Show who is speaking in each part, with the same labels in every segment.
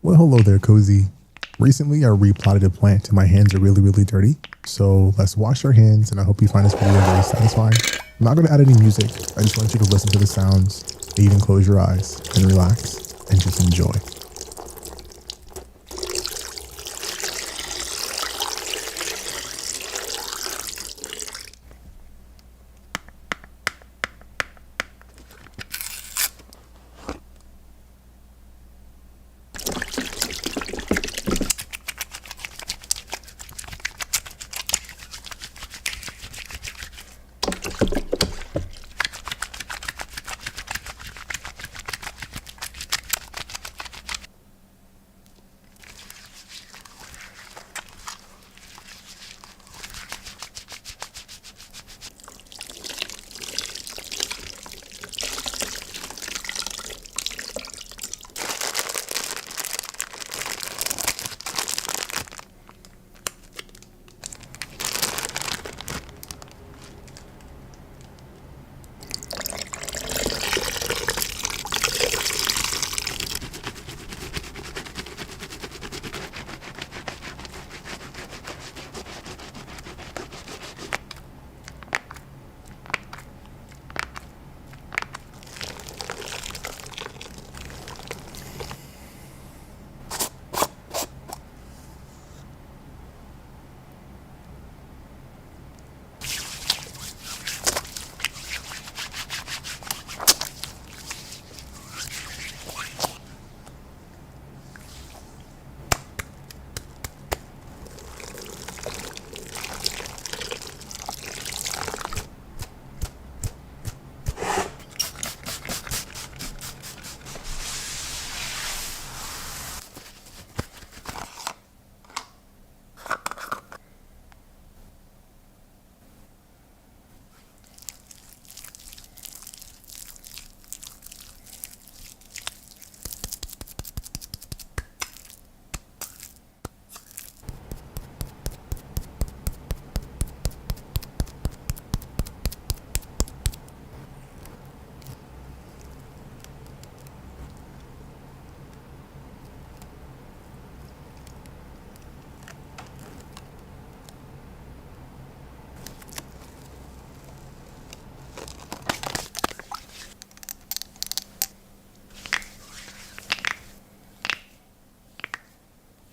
Speaker 1: Well, hello there, Cozy. Recently, I repotted a plant and my hands are really dirty. So let's wash our hands, and I hope you find this video very satisfying. I'm not going to add any music. I just want you to listen to the sounds, and even close your eyes and relax and just enjoy.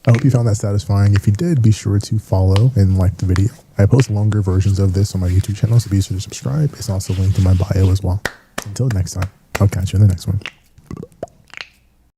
Speaker 1: I hope you found that satisfying. If you did, be sure to follow and like the video. I post longer versions of this on my YouTube channel, so be sure to subscribe. It's also linked in my bio as well. Until next time, I'll catch you in the next one.